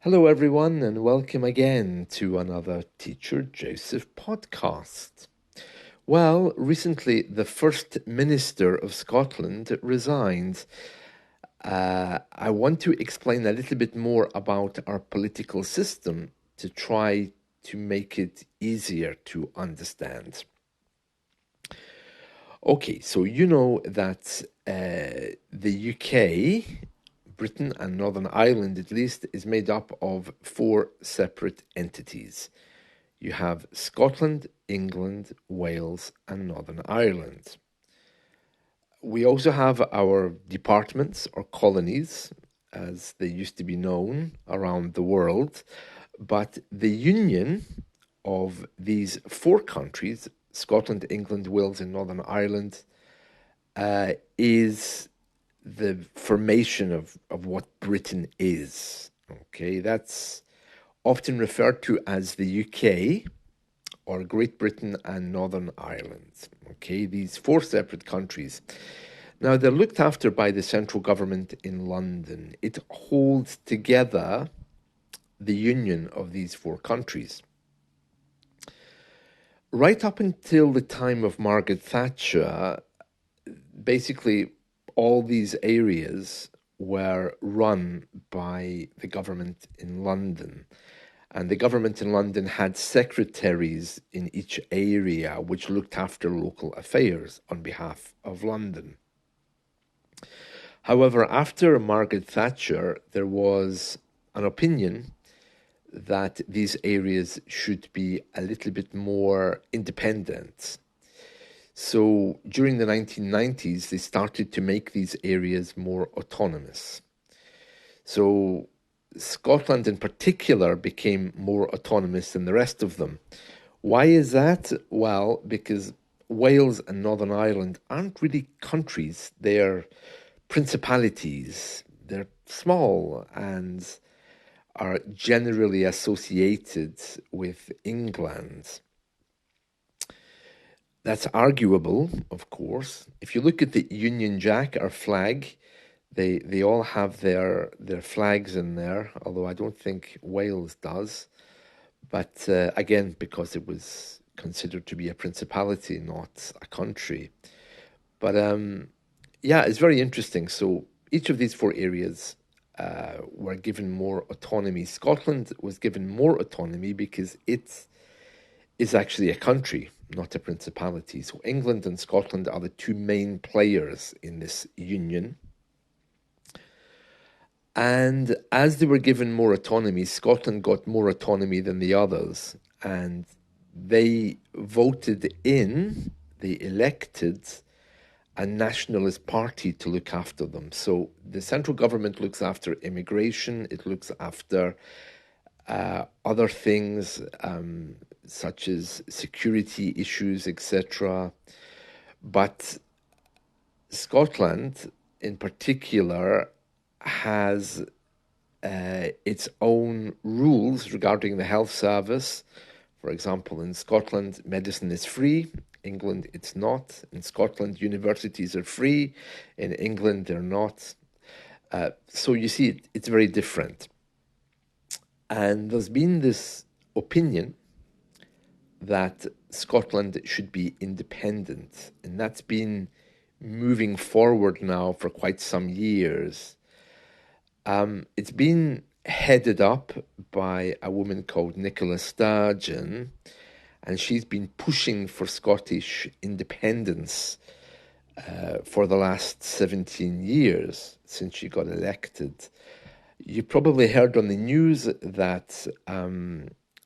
Hello, everyone, and welcome again to another Teacher Joseph podcast. Well, recently the First Minister of Scotland resigned. I want to explain a little bit more about our political system to try to make it easier to understand. Okay, so you know that the UK, Britain, and Northern Ireland at least, is made up of four separate entities. You have Scotland, England, Wales, and Northern Ireland. We also have our departments or colonies, as they used to be known around the world. But the union of these four countries, Scotland, England, Wales, and Northern Ireland, is the formation of what Britain is. Okay, that's often referred to as the UK or Great Britain and Northern Ireland. Okay, these four separate countries. Now, they're looked after by the central government in London. It holds together the union of these four countries. Right up until the time of Margaret Thatcher, basically all these areas were run by the government in London. And the government in London had secretaries in each area which looked after local affairs on behalf of London. However, after Margaret Thatcher, there was an opinion that these areas should be a little bit more independent. So during the 1990s, they started to make these areas more autonomous. So Scotland in particular became more autonomous than the rest of them. Why is that? Well, because Wales and Northern Ireland aren't really countries, they're principalities. They're small and are generally associated with England. That's arguable, of course. If you look at the Union Jack, our flag, they all have their flags in there, although I don't think Wales does. But again, because it was considered to be a principality, not a country. But yeah, it's very interesting. So each of these four areas were given more autonomy. Scotland was given more autonomy because it is actually a country, not a principality. So England and Scotland are the two main players in this union. And as they were given more autonomy, Scotland got more autonomy than the others. And they elected a nationalist party to look after them. So the central government looks after immigration, it looks after other things such as security issues, etc. But Scotland, in particular, has its own rules regarding the health service. For example, in Scotland, medicine is free. England, it's not. In Scotland, universities are free. In England, they're not. So you see, it's very different. And there's been this opinion that Scotland should be independent. And that's been moving forward now for quite some years. It's been headed up by a woman called Nicola Sturgeon, and she's been pushing for Scottish independence for the last 17 years since she got elected. You probably heard on the news that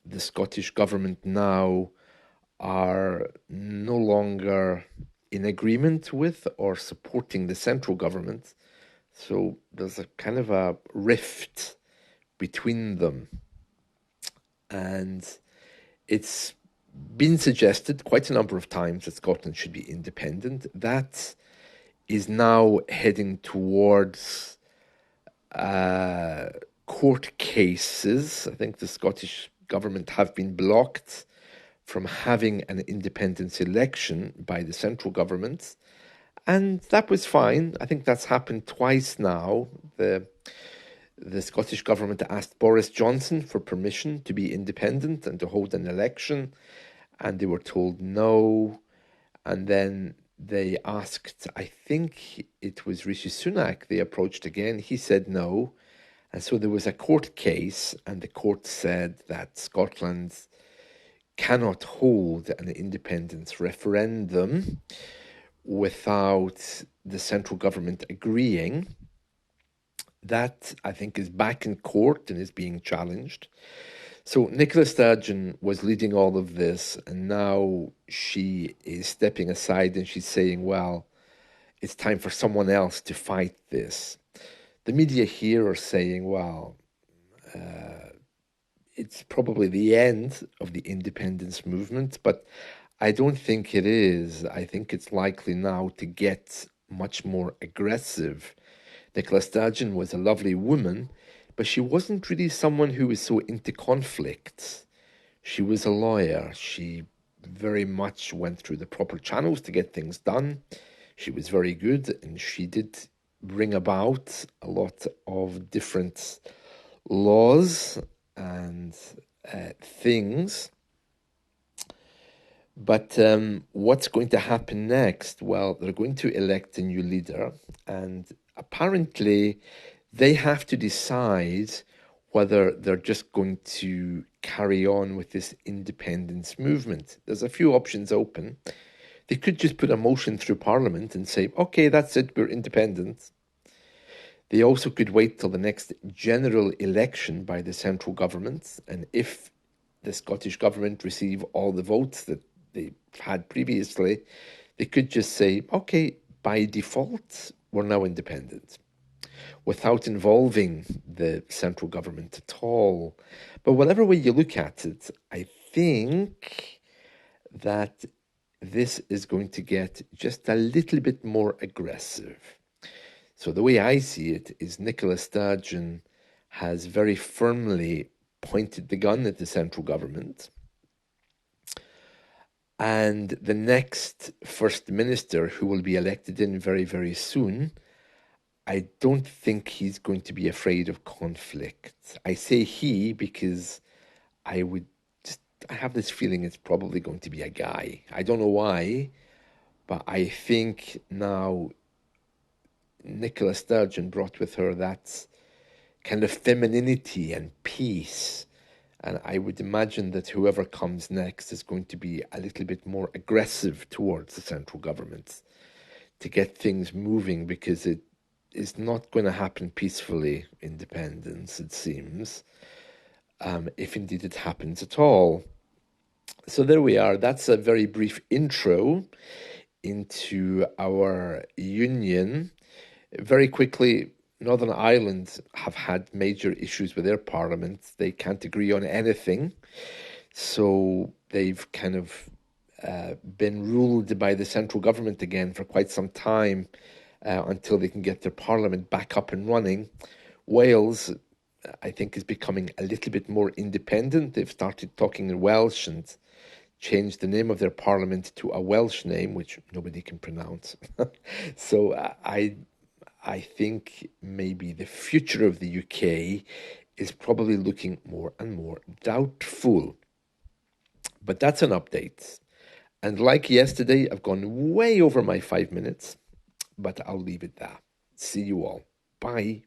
the Scottish government now are no longer in agreement with or supporting the central government. So there's a kind of a rift between them. And it's been suggested quite a number of times that Scotland should be independent. That is now heading towards court cases. I think the Scottish government have been blocked from having an independence election by the central government. And that was fine. I think that's happened twice now. The The Scottish government asked Boris Johnson for permission to be independent and to hold an election, and they were told no. And then they asked, I think it was Rishi Sunak, they approached again. He said no. And so there was a court case, and the court said that Scotland cannot hold an independence referendum without the central government agreeing. That, I think, is back in court and is being challenged. So Nicola Sturgeon was leading all of this, and now she is stepping aside and she's saying, well, it's time for someone else to fight this. The media here are saying, well, it's probably the end of the independence movement, but I don't think it is. I think it's likely now to get much more aggressive. Nicola Sturgeon was a lovely woman, but she wasn't really someone who was so into conflict. She was a lawyer. She very much went through the proper channels to get things done. She was very good, and she did bring about a lot of different laws and things. But what's going to happen next? Well, they're going to elect a new leader, and apparently they have to decide whether they're just going to carry on with this independence movement. There's a few options open. They could just put a motion through Parliament and say, okay, that's it, we're independent. They also could wait till the next general election by the central government, and if the Scottish government receive all the votes that they had previously, they could just say, okay, by default, we're now independent, without involving the central government at all. But whatever way you look at it, I think that this is going to get just a little bit more aggressive. So the way I see it is Nicola Sturgeon has very firmly pointed the gun at the central government. And the next First Minister, who will be elected in very, very soon, I don't think he's going to be afraid of conflict. I say he because I have this feeling it's probably going to be a guy. I don't know why, but I think now Nicola Sturgeon brought with her that kind of femininity and peace. And I would imagine that whoever comes next is going to be a little bit more aggressive towards the central government to get things moving, because it is not going to happen peacefully, independence, it seems, if indeed it happens at all. So there we are. That's a very brief intro into our union. Very quickly, Northern Ireland have had major issues with their parliament. They can't agree on anything. So they've kind of been ruled by the central government again for quite some time, until they can get their parliament back up and running. Wales, I think, is becoming a little bit more independent. They've started talking in Welsh and changed the name of their parliament to a Welsh name, which nobody can pronounce. So I think maybe the future of the UK is probably looking more and more doubtful. But that's an update. And like yesterday, I've gone way over my 5 minutes, but I'll leave it there. See you all. Bye.